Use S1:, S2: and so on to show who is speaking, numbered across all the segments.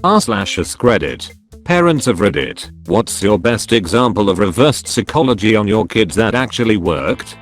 S1: r/AskReddit. Parents of Reddit, what's your best example of reversed psychology on your kids that actually worked?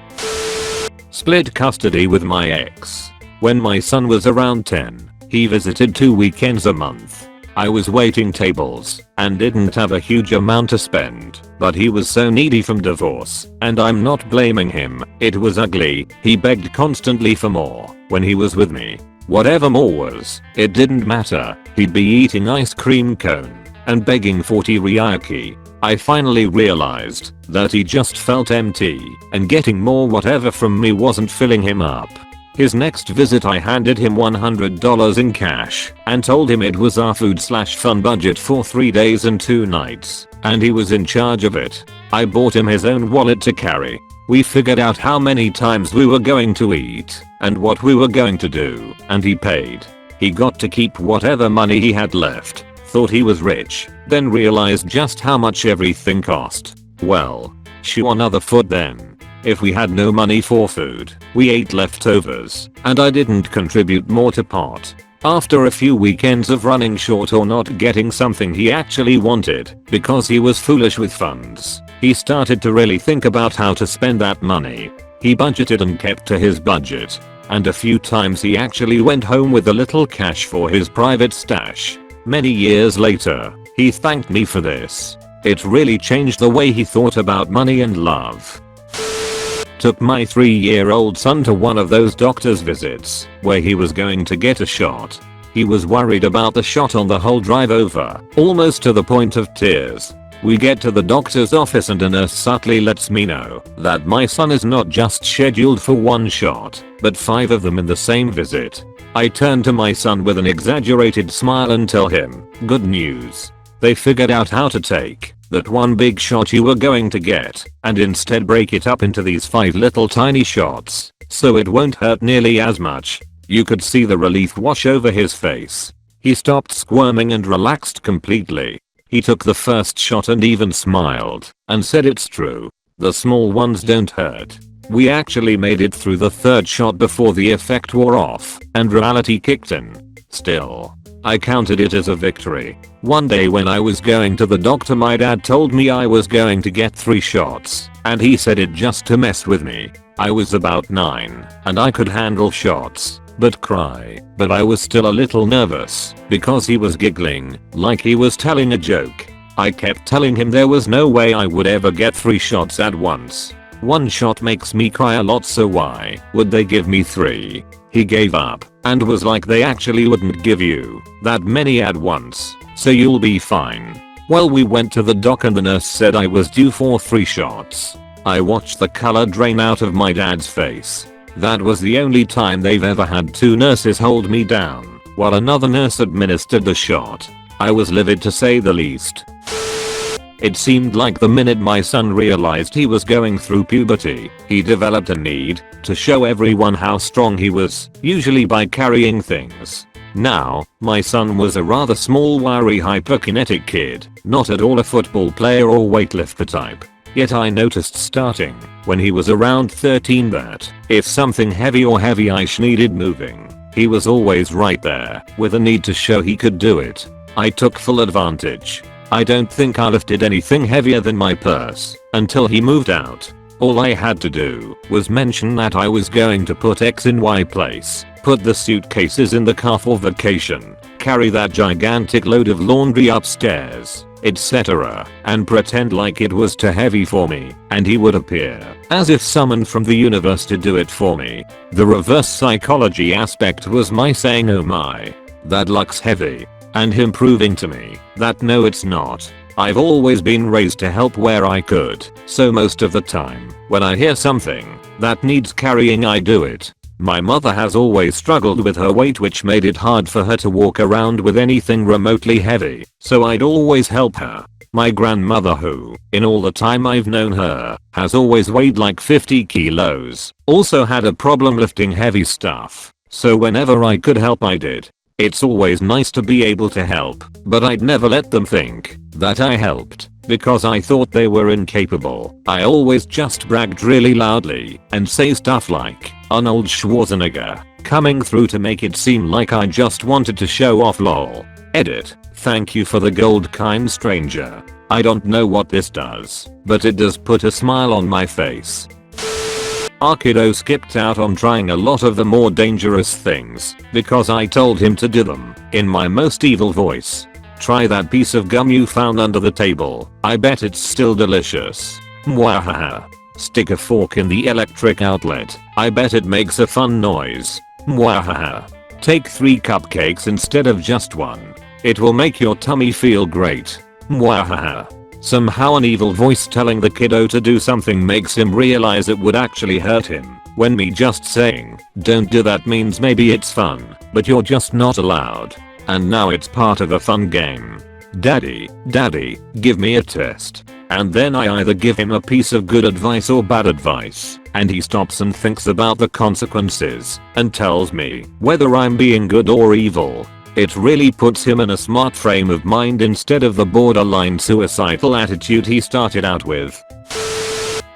S1: Split custody with my ex. When my son was around 10, he visited 2 weekends a month. I was waiting tables and didn't have a huge amount to spend, but he was so needy from divorce, and I'm not blaming him. It was ugly. He begged constantly for more when he was with me. Whatever more was, it didn't matter. He'd be eating ice cream cone and begging for teriyaki. I finally realized that he just felt empty, and getting more whatever from me wasn't filling him up. His next visit I handed him $100 in cash and told him it was our food/fun budget for 3 days and 2 nights, and he was in charge of it. I bought him his own wallet to carry. We figured out how many times we were going to eat and what we were going to do, and he paid. He got to keep whatever money he had left, thought he was rich, then realized just how much everything cost. Well, shoe on other foot then. If we had no money for food, we ate leftovers, and I didn't contribute more to pot. After a few weekends of running short or not getting something he actually wanted because he was foolish with funds, he started to really think about how to spend that money. He budgeted and kept to his budget, and a few times he actually went home with a little cash for his private stash. Many years later, he thanked me for this. It really changed the way he thought about money and love. Took my 3-year-old son to one of those doctor's visits where he was going to get a shot. He was worried about the shot on the whole drive over, almost to the point of tears. We get to the doctor's office and a nurse subtly lets me know that my son is not just scheduled for 1 shot, but 5 of them in the same visit. I turn to my son with an exaggerated smile and tell him, good news. They figured out how to take that 1 big shot you were going to get and instead break it up into these 5 little tiny shots, so it won't hurt nearly as much. You could see the relief wash over his face. He stopped squirming and relaxed completely. He took the first shot and even smiled and said it's true. The small ones don't hurt. We actually made it through the 3rd shot before the effect wore off and reality kicked in. Still, I counted it as a victory. One day when I was going to the doctor, my dad told me I was going to get 3 shots, and he said it just to mess with me. I was about 9 and I could handle shots but cry, but I was still a little nervous because he was giggling like he was telling a joke. I kept telling him there was no way I would ever get 3 shots at once. 1 shot makes me cry a lot, so why would they give me 3? He gave up and was like, they actually wouldn't give you that many at once, so you'll be fine. Well, we went to the doc and the nurse said I was due for 3 shots. I watched the color drain out of my dad's face. That was the only time they've ever had 2 nurses hold me down while another nurse administered the shot. I was livid to say the least. It seemed like the minute my son realized he was going through puberty, he developed a need to show everyone how strong he was, usually by carrying things. Now, my son was a rather small, wiry, hyperkinetic kid, not at all a football player or weightlifter type. Yet I noticed starting when he was around 13 that if something heavy or heavy-ish needed moving, he was always right there with a need to show he could do it. I took full advantage. I don't think I lifted anything heavier than my purse until he moved out. All I had to do was mention that I was going to put X in Y place, put the suitcases in the car for vacation, carry that gigantic load of laundry upstairs, etc., and pretend like it was too heavy for me, and he would appear as if summoned from the universe to do it for me. The reverse psychology aspect was my saying, oh my, that looks heavy, and him proving to me that no, it's not. I've always been raised to help where I could, so most of the time when I hear something that needs carrying, I do it. My mother has always struggled with her weight, which made it hard for her to walk around with anything remotely heavy, so I'd always help her. My grandmother, who, in all the time I've known her, has always weighed like 50 kilos, also had a problem lifting heavy stuff, so whenever I could help I did. It's always nice to be able to help, but I'd never let them think that I helped because I thought they were incapable. I always just bragged really loudly and say stuff like Arnold Schwarzenegger, coming through to make it seem like I just wanted to show off, lol. Edit. Thank you for the gold, kind stranger. I don't know what this does, but it does put a smile on my face. Our kiddo skipped out on trying a lot of the more dangerous things because I told him to do them in my most evil voice. Try that piece of gum you found under the table. I bet it's still delicious. Mwahaha. Stick a fork in the electric outlet. I bet it makes a fun noise. Mwahaha. Take 3 cupcakes instead of just 1. It will make your tummy feel great. Mwahaha. Somehow an evil voice telling the kiddo to do something makes him realize it would actually hurt him, when me just saying, don't do that means maybe it's fun, but you're just not allowed. And now it's part of a fun game. Daddy, give me a test. And then I either give him a piece of good advice or bad advice, and he stops and thinks about the consequences, and tells me whether I'm being good or evil. It really puts him in a smart frame of mind instead of the borderline suicidal attitude he started out with.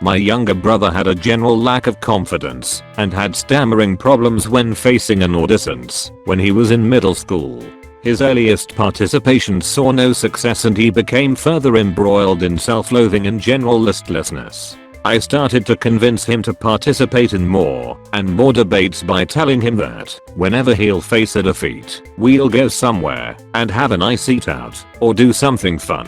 S1: My younger brother had a general lack of confidence and had stammering problems when facing an audience when he was in middle school. His earliest participation saw no success and he became further embroiled in self-loathing and general listlessness. I started to convince him to participate in more and more debates by telling him that whenever he'll face a defeat, we'll go somewhere and have a nice eat out or do something fun.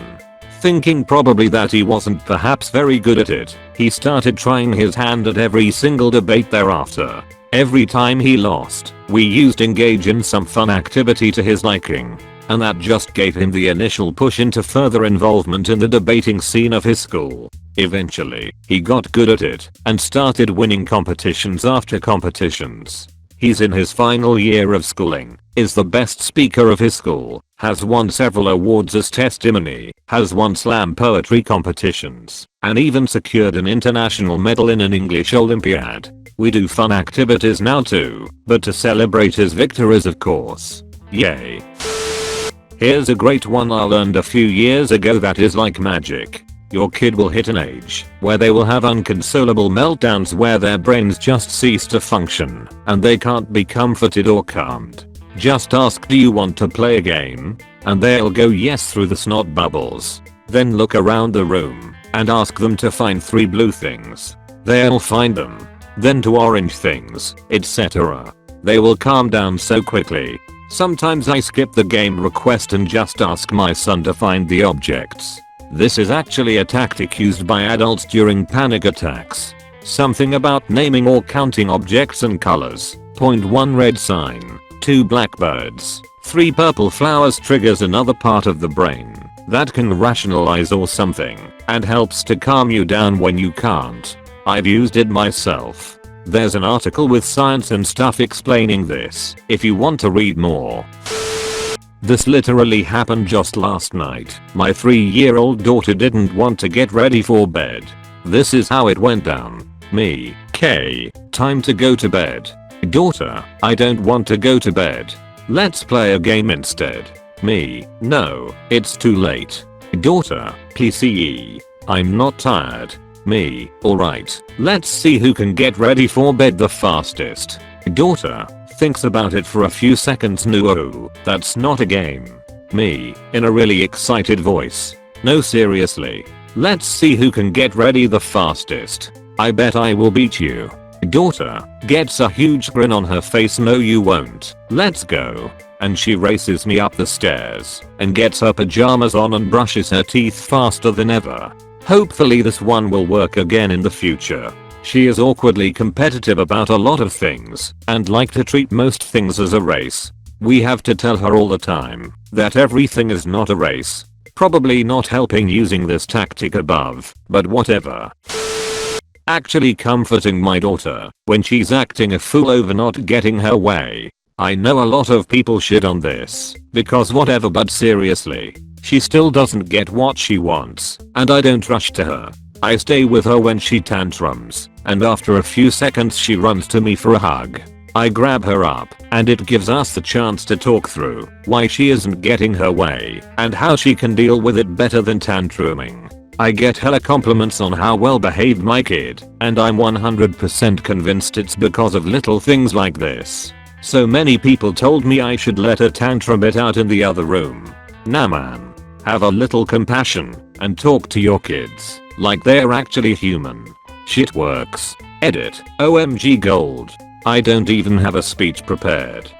S1: Thinking probably that he wasn't perhaps very good at it, he started trying his hand at every single debate thereafter. Every time he lost, we used engage in some fun activity to his liking, and that just gave him the initial push into further involvement in the debating scene of his school. Eventually, he got good at it and started winning competitions after competitions. He's in his final year of schooling, is the best speaker of his school, has won several awards as testimony, has won slam poetry competitions, and even secured an international medal in an English Olympiad. We do fun activities now too, but to celebrate his victories of course. Yay. Here's a great one I learned a few years ago that is like magic. Your kid will hit an age where they will have unconsolable meltdowns where their brains just cease to function and they can't be comforted or calmed. Just ask, do you want to play a game? And they'll go yes through the snot bubbles. Then look around the room and ask them to find 3 blue things. They'll find them. Then 2 orange things, etc. They will calm down so quickly. Sometimes I skip the game request and just ask my son to find the objects. This is actually a tactic used by adults during panic attacks. Something about naming or counting objects and colors. Point 1 red sign, 2 blackbirds, 3 purple flowers triggers another part of the brain that can rationalize or something and helps to calm you down when you can't. I've used it myself. There's an article with science and stuff explaining this if you want to read more. This literally happened just last night. My 3-year-old daughter didn't want to get ready for bed. This is how it went down. Me, K, time to go to bed. Daughter, I don't want to go to bed. Let's play a game instead. Me, no, it's too late. Daughter, PCE, I'm not tired. Me, alright, let's see who can get ready for bed the fastest. Daughter, thinks about it for a few seconds. No, that's not a game. Me, in a really excited voice. No, seriously. Let's see who can get ready the fastest. I bet I will beat you. Daughter, gets a huge grin on her face. No you won't. Let's go. And she races me up the stairs and gets her pajamas on and brushes her teeth faster than ever. Hopefully this one will work again in the future. She is awkwardly competitive about a lot of things and like to treat most things as a race. We have to tell her all the time that everything is not a race. Probably not helping using this tactic above, but whatever. Actually comforting my daughter when she's acting a fool over not getting her way. I know a lot of people shit on this because whatever, but seriously, she still doesn't get what she wants and I don't rush to her. I stay with her when she tantrums and after a few seconds she runs to me for a hug. I grab her up and it gives us the chance to talk through why she isn't getting her way and how she can deal with it better than tantruming. I get hella compliments on how well behaved my kid and I'm 100% convinced it's because of little things like this. So many people told me I should let her tantrum it out in the other room. Nah man. Have a little compassion and talk to your kids like they're actually human. Shit works. Edit. OMG gold. I don't even have a speech prepared.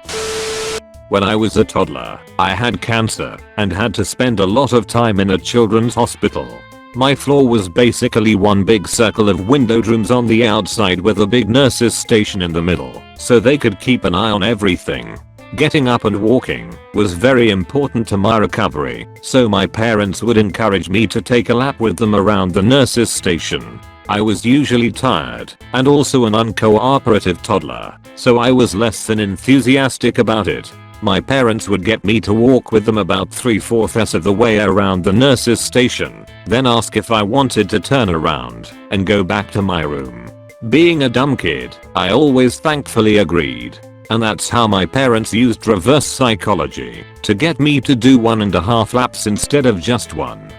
S1: When I was a toddler, I had cancer and had to spend a lot of time in a children's hospital. My floor was basically one big circle of windowed rooms on the outside with a big nurse's station in the middle, so they could keep an eye on everything. Getting up and walking was very important to my recovery, so my parents would encourage me to take a lap with them around the nurse's station. I was usually tired and also an uncooperative toddler, so I was less than enthusiastic about it. My parents would get me to walk with them about 3/4 of the way around the nurse's station, then ask if I wanted to turn around and go back to my room. Being a dumb kid, I always thankfully agreed. And that's how my parents used reverse psychology to get me to do 1.5 laps instead of just one.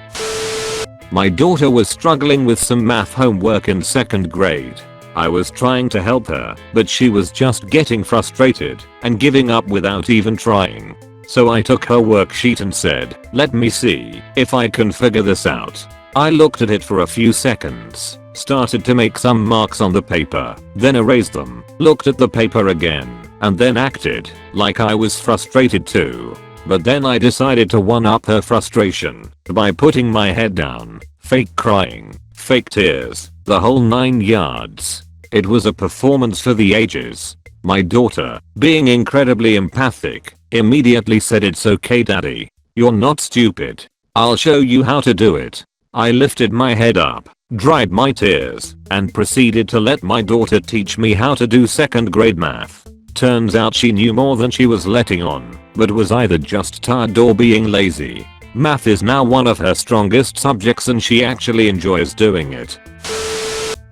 S1: My daughter was struggling with some math homework in 2nd grade. I was trying to help her, but she was just getting frustrated and giving up without even trying. So I took her worksheet and said, "Let me see if I can figure this out." I looked at it for a few seconds, started to make some marks on the paper, then erased them, looked at the paper again, and then acted like I was frustrated too. But then I decided to one-up her frustration by putting my head down, fake crying, fake tears, the whole 9 yards. It was a performance for the ages. My daughter, being incredibly empathic, immediately said, "It's okay daddy. You're not stupid. I'll show you how to do it." I lifted my head up, dried my tears, and proceeded to let my daughter teach me how to do 2nd grade math. Turns out she knew more than she was letting on, but was either just tired or being lazy. Math is now one of her strongest subjects and she actually enjoys doing it.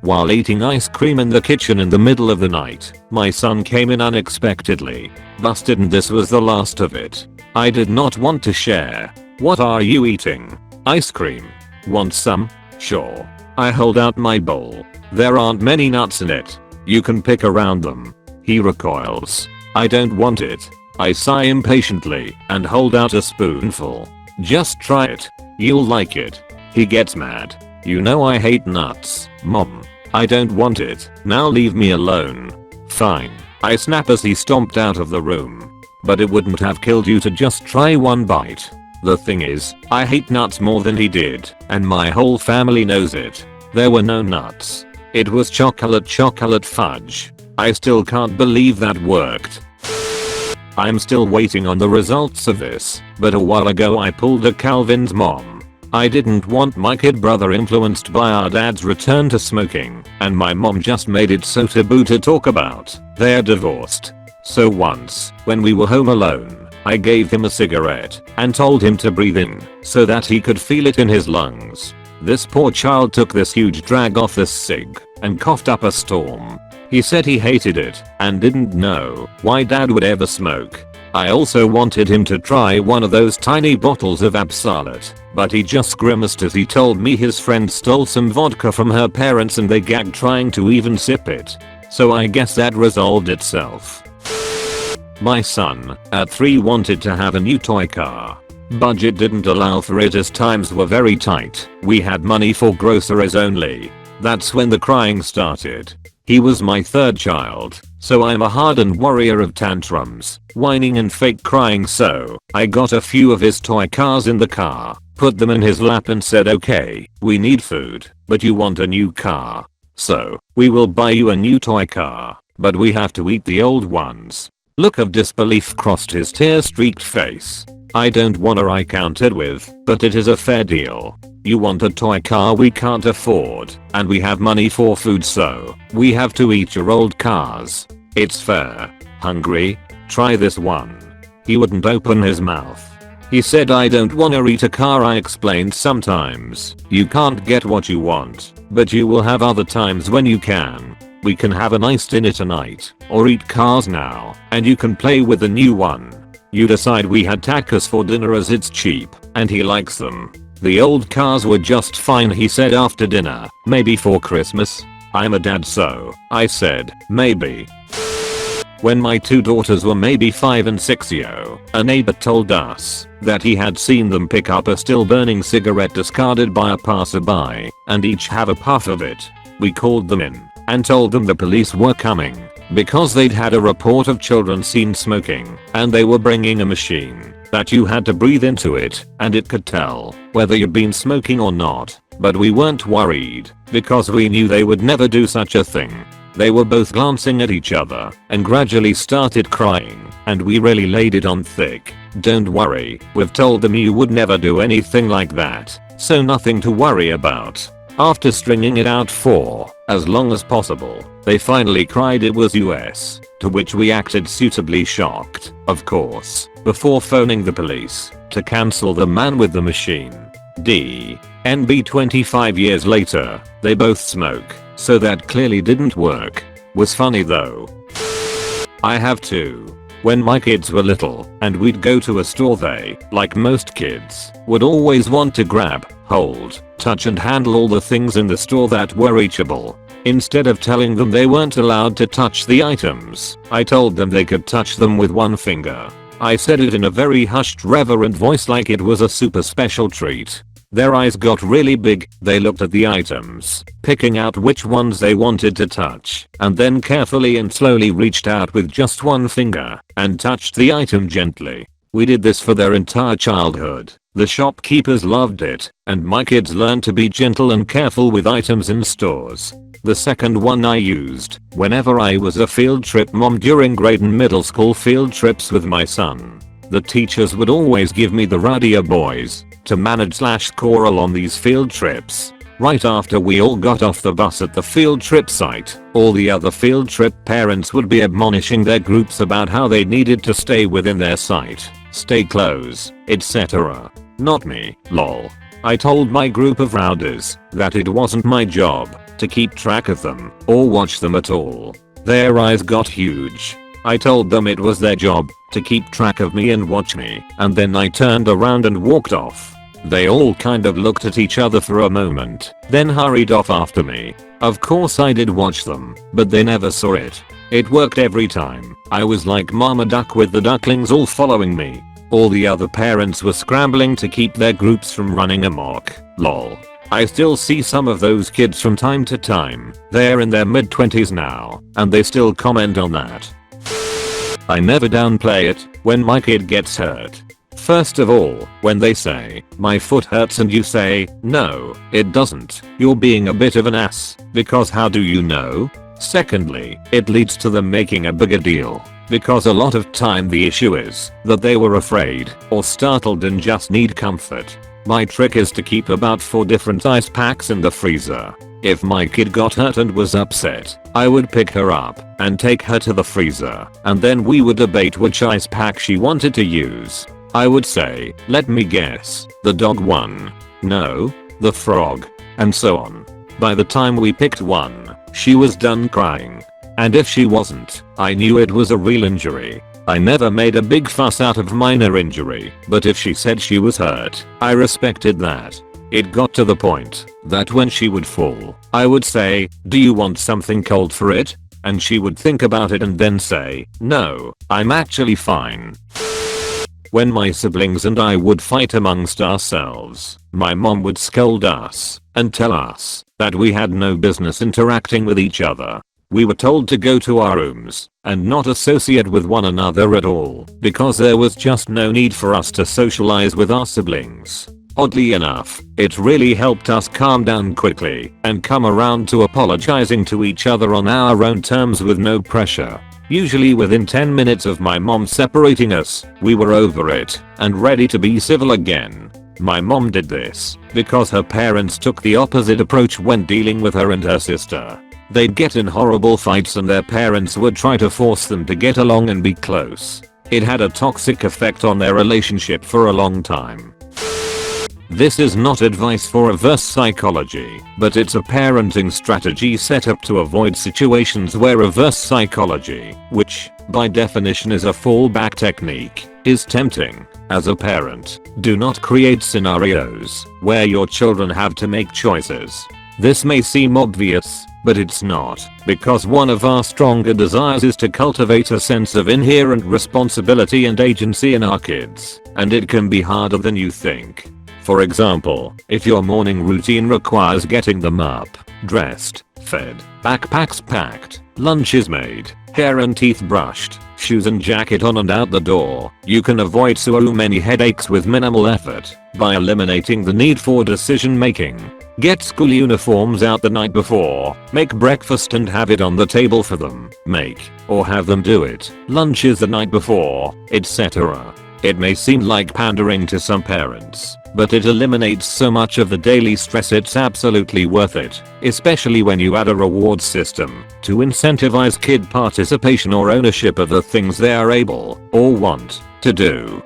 S1: While eating ice cream in the kitchen in the middle of the night, my son came in unexpectedly, busted, and this was the last of it. I did not want to share. "What are you eating?" "Ice cream." "Want some?" "Sure." I hold out my bowl. "There aren't many nuts in it. You can pick around them." He recoils. "I don't want it." I sigh impatiently and hold out a spoonful. "Just try it. You'll like it." He gets mad. "You know I hate nuts, Mom." "I don't want it. Now leave me alone." "Fine." I snap as he stomped out of the room. "But it wouldn't have killed you to just try one bite." The thing is, I hate nuts more than he did, and my whole family knows it. There were no nuts. It was chocolate fudge. I still can't believe that worked. I'm still waiting on the results of this, but a while ago I pulled a Calvin's mom. I didn't want my kid brother influenced by our dad's return to smoking, and my mom just made it so taboo to talk about. They're divorced. So once, when we were home alone, I gave him a cigarette and told him to breathe in so that he could feel it in his lungs. This poor child took this huge drag off this cig and coughed up a storm. He said he hated it and didn't know why dad would ever smoke. I also wanted him to try one of those tiny bottles of Absolute, but he just grimaced as he told me his friend stole some vodka from her parents and they gagged trying to even sip it. So I guess that resolved itself. My son, at 3, wanted to have a new toy car. Budget didn't allow for it as times were very tight. We had money for groceries only. That's when the crying started. He was my 3rd child, so I'm a hardened warrior of tantrums, whining and fake crying, so I got a few of his toy cars in the car, put them in his lap and said, "Okay, we need food, but you want a new car. So, we will buy you a new toy car, but we have to eat the old ones." Look of disbelief crossed his tear-streaked face. I don't wanna I countered with, "But it is a fair deal. You want a toy car we can't afford, and we have money for food, so we have to eat your old cars. It's fair. Hungry? Try this one." He wouldn't open his mouth. He said, "I don't wanna eat a car." I explained, "Sometimes you can't get what you want, but you will have other times when you can. We can have a nice dinner tonight, or eat cars now, and you can play with the new one. You decide." We had tacos for dinner as it's cheap, and he likes them. The old cars were just fine, he said after dinner. "Maybe for Christmas?" I'm a dad, so I said, "Maybe." When my two daughters were maybe 5 and 6, a neighbor told us that he had seen them pick up a still burning cigarette discarded by a passerby and each have a puff of it. We called them in and told them the police were coming because they'd had a report of children seen smoking and they were bringing a machine that you had to breathe into it and it could tell whether you'd been smoking or not. But we weren't worried because we knew they would never do such a thing. They were both glancing at each other and gradually started crying, and we really laid it on thick. Don't worry, we've told them you would never do anything like that, so nothing to worry about. After stringing it out for as long as possible, they finally cried it was US, to which we acted suitably shocked, of course, before phoning the police to cancel the man with the machine. DNB 25 years later, they both smoke, so that clearly didn't work. Was funny though. I have two. When my kids were little and we'd go to a store, they, like most kids, would always want to grab, hold, touch and handle all the things in the store that were reachable. Instead of telling them they weren't allowed to touch the items, I told them they could touch them with one finger. I said it in a very hushed, reverent voice like it was a super special treat. Their eyes got really big, they looked at the items, picking out which ones they wanted to touch, and then carefully and slowly reached out with just one finger and touched the item gently. We did this for their entire childhood. The shopkeepers loved it, and my kids learned to be gentle and careful with items in stores. The second one I used whenever I was a field trip mom during grade and middle school field trips with my son. The teachers would always give me the rowdier boys to manage/squirrel on these field trips. Right after we all got off the bus at the field trip site, all the other field trip parents would be admonishing their groups about how they needed to stay within their sight, stay close, etc. Not me, lol. I told my group of rowdies that it wasn't my job to keep track of them or watch them at all. Their eyes got huge. I told them it was their job to keep track of me and watch me, and then I turned around and walked off. They all kind of looked at each other for a moment, then hurried off after me. Of course I did watch them, but they never saw it. It worked every time. I was like Mama Duck with the ducklings all following me. All the other parents were scrambling to keep their groups from running amok. Lol. I still see some of those kids from time to time. They're in their mid-20s now, and they still comment on that. I never downplay it when my kid gets hurt. First of all, when they say, "My foot hurts," and you say, "No, it doesn't," you're being a bit of an ass, because how do you know? Secondly, it leads to them making a bigger deal, because a lot of time the issue is that they were afraid or startled and just need comfort. My trick is to keep about 4 different ice packs in the freezer. If my kid got hurt and was upset, I would pick her up and take her to the freezer, and then we would debate which ice pack she wanted to use. I would say, "Let me guess, the dog one. No, the frog," and so on. By the time we picked one, she was done crying. And if she wasn't, I knew it was a real injury. I never made a big fuss out of minor injury, but if she said she was hurt, I respected that. It got to the point that when she would fall, I would say, "Do you want something cold for it?" And she would think about it and then say, "No, I'm actually fine." When my siblings and I would fight amongst ourselves, my mom would scold us and tell us that we had no business interacting with each other. We were told to go to our rooms and not associate with one another at all because there was just no need for us to socialize with our siblings. Oddly enough, it really helped us calm down quickly and come around to apologizing to each other on our own terms with no pressure. Usually within 10 minutes of my mom separating us, we were over it and ready to be civil again. My mom did this because her parents took the opposite approach when dealing with her and her sister. They'd get in horrible fights and their parents would try to force them to get along and be close. It had a toxic effect on their relationship for a long time. This is not advice for reverse psychology, but it's a parenting strategy set up to avoid situations where reverse psychology, which, by definition is a fallback technique, is tempting. As a parent, do not create scenarios where your children have to make choices. This may seem obvious, but it's not, because one of our stronger desires is to cultivate a sense of inherent responsibility and agency in our kids, and it can be harder than you think. For example, if your morning routine requires getting them up, dressed, fed, backpacks packed, lunches made, hair and teeth brushed, shoes and jacket on and out the door, you can avoid so many headaches with minimal effort by eliminating the need for decision making. Get school uniforms out the night before, make breakfast and have it on the table for them, make, or have them do it, lunches the night before, etc. It may seem like pandering to some parents, but it eliminates so much of the daily stress. It's absolutely worth it, especially when you add a reward system to incentivize kid participation or ownership of the things they are able or want to do.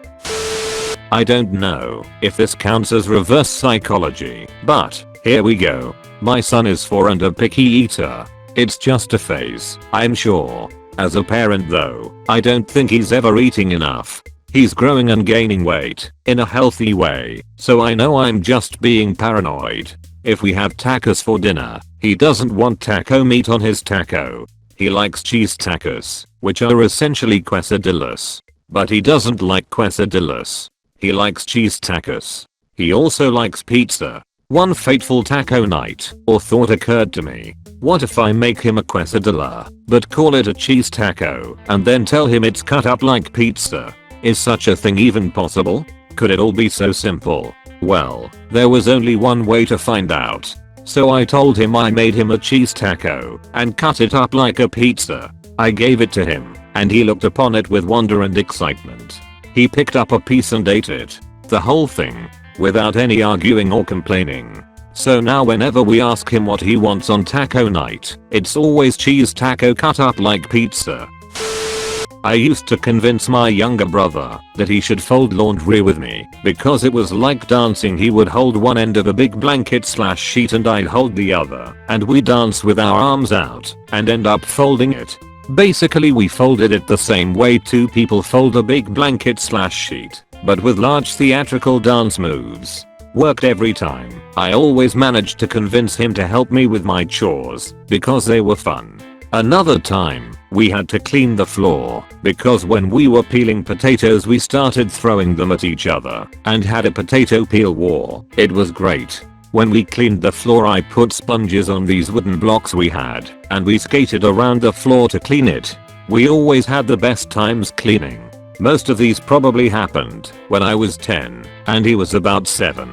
S1: I don't know if this counts as reverse psychology, but here we go. My son is 4 and a picky eater. It's just a phase, I'm sure. As a parent though, I don't think he's ever eating enough. He's growing and gaining weight in a healthy way, so I know I'm just being paranoid. If we have tacos for dinner, he doesn't want taco meat on his taco. He likes cheese tacos, which are essentially quesadillas. But he doesn't like quesadillas. He likes cheese tacos. He also likes pizza. One fateful taco night, or thought occurred to me. What if I make him a quesadilla, but call it a cheese taco, and then tell him it's cut up like pizza? Is such a thing even possible? Could it all be so simple? Well, there was only one way to find out. So I told him I made him a cheese taco and cut it up like a pizza. I gave it to him, and he looked upon it with wonder and excitement. He picked up a piece and ate it. The whole thing, without any arguing or complaining. So now whenever we ask him what he wants on taco night, it's always cheese taco cut up like pizza. I used to convince my younger brother that he should fold laundry with me because it was like dancing. He would hold one end of a big blanket/sheet and I'd hold the other, and we dance with our arms out and end up folding it. Basically we folded it the same way two people fold a big blanket/sheet, but with large theatrical dance moves. Worked every time. I always managed to convince him to help me with my chores because they were fun. Another time, we had to clean the floor because when we were peeling potatoes we started throwing them at each other and had a potato peel war. It was great. When we cleaned the floor I put sponges on these wooden blocks we had and we skated around the floor to clean it. We always had the best times cleaning. Most of these probably happened when I was 10 and he was about 7.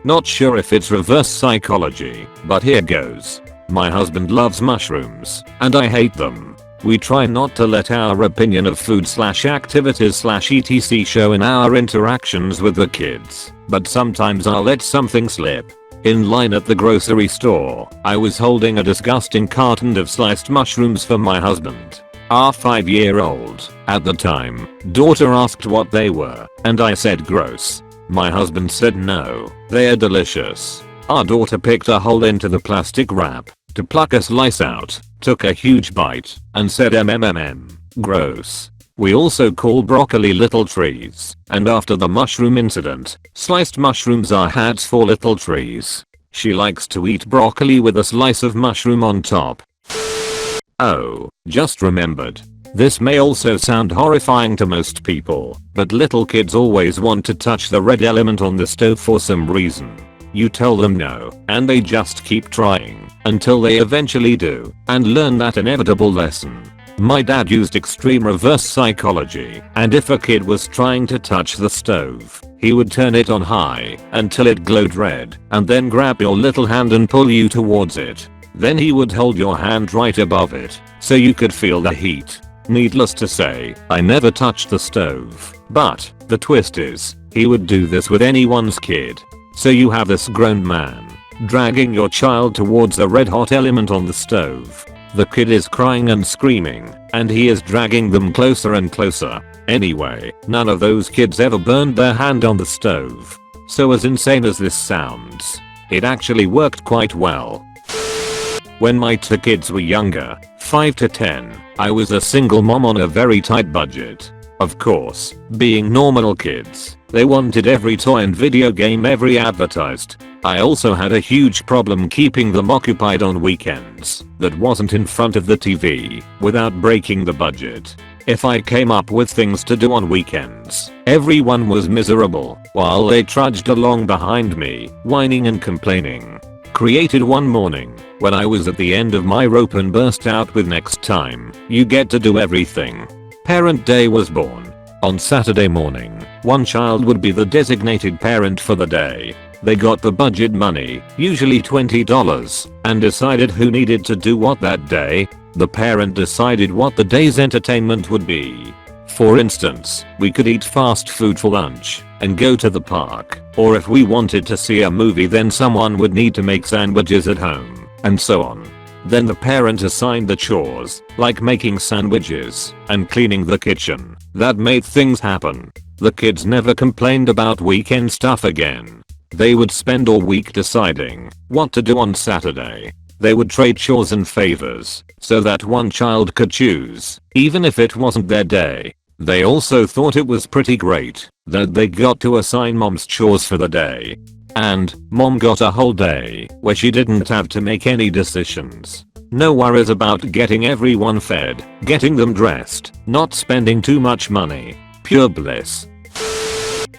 S1: Not sure if it's reverse psychology, but here goes. My husband loves mushrooms, and I hate them. We try not to let our opinion of food/activities/etc show in our interactions with the kids, but sometimes I'll let something slip. In line at the grocery store, I was holding a disgusting carton of sliced mushrooms for my husband. Our 5-year-old, at the time, daughter asked what they were, and I said gross. My husband said no, they're delicious. Our daughter picked a hole into the plastic wrap to pluck a slice out, took a huge bite, and said gross. We also call broccoli little trees, and after the mushroom incident, sliced mushrooms are hats for little trees. She likes to eat broccoli with a slice of mushroom on top. Oh, just remembered. This may also sound horrifying to most people, but little kids always want to touch the red element on the stove for some reason. You tell them no, and they just keep trying until they eventually do and learn that inevitable lesson. My dad used extreme reverse psychology, and if a kid was trying to touch the stove, he would turn it on high until it glowed red and then grab your little hand and pull you towards it. Then he would hold your hand right above it so you could feel the heat. Needless to say, I never touched the stove, but the twist is, he would do this with anyone's kid. So you have this grown man dragging your child towards the red hot element on the stove. The kid is crying and screaming, and he is dragging them closer and closer. Anyway, none of those kids ever burned their hand on the stove. So as insane as this sounds, it actually worked quite well. When my two kids were younger, 5 to 10, I was a single mom on a very tight budget. Of course, being normal kids, they wanted every toy and video game ever advertised. I also had a huge problem keeping them occupied on weekends that wasn't in front of the TV without breaking the budget. If I came up with things to do on weekends, everyone was miserable while they trudged along behind me, whining and complaining. Created one morning when I was at the end of my rope and burst out with next time you get to do everything. Parent Day was born. On Saturday morning, one child would be the designated parent for the day. They got the budget money, usually $20, and decided who needed to do what that day. The parent decided what the day's entertainment would be. For instance, we could eat fast food for lunch and go to the park, or if we wanted to see a movie then someone would need to make sandwiches at home, and so on. Then the parent assigned the chores, like making sandwiches and cleaning the kitchen, that made things happen. The kids never complained about weekend stuff again. They would spend all week deciding what to do on Saturday. They would trade chores and favors so that one child could choose, even if it wasn't their day. They also thought it was pretty great that they got to assign mom's chores for the day. And mom got a whole day where she didn't have to make any decisions. No worries about getting everyone fed, getting them dressed, not spending too much money. Pure bliss.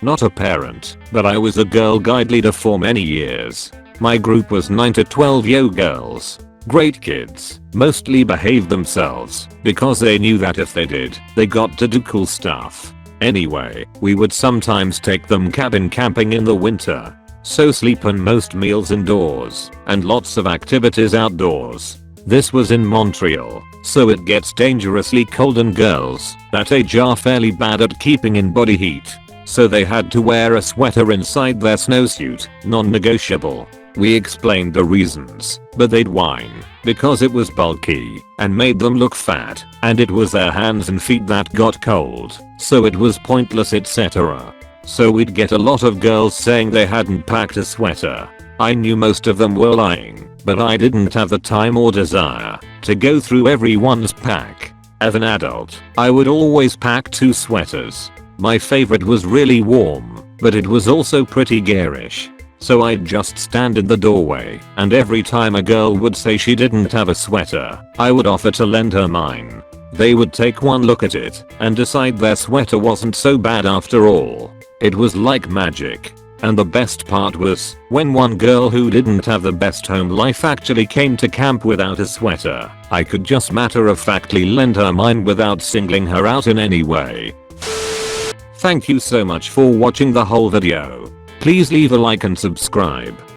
S1: Not a parent, but I was a girl guide leader for many years. My group was 9 to 12 girls. Great kids, mostly behaved themselves because they knew that if they did, they got to do cool stuff. Anyway, we would sometimes take them cabin camping in the winter. So sleep and most meals indoors, and lots of activities outdoors. This was in Montreal, so it gets dangerously cold and girls that age are fairly bad at keeping in body heat. So they had to wear a sweater inside their snowsuit, non-negotiable. We explained the reasons, but they'd whine because it was bulky and made them look fat, and it was their hands and feet that got cold, so it was pointless, etc. So we'd get a lot of girls saying they hadn't packed a sweater. I knew most of them were lying, but I didn't have the time or desire to go through everyone's pack. As an adult, I would always pack 2 sweaters. My favorite was really warm, but it was also pretty garish. So I'd just stand in the doorway, and every time a girl would say she didn't have a sweater, I would offer to lend her mine. They would take one look at it and decide their sweater wasn't so bad after all. It was like magic. And the best part was when one girl who didn't have the best home life actually came to camp without a sweater, I could just matter-of-factly lend her mine without singling her out in any way. Thank you so much for watching the whole video. Please leave a like and subscribe.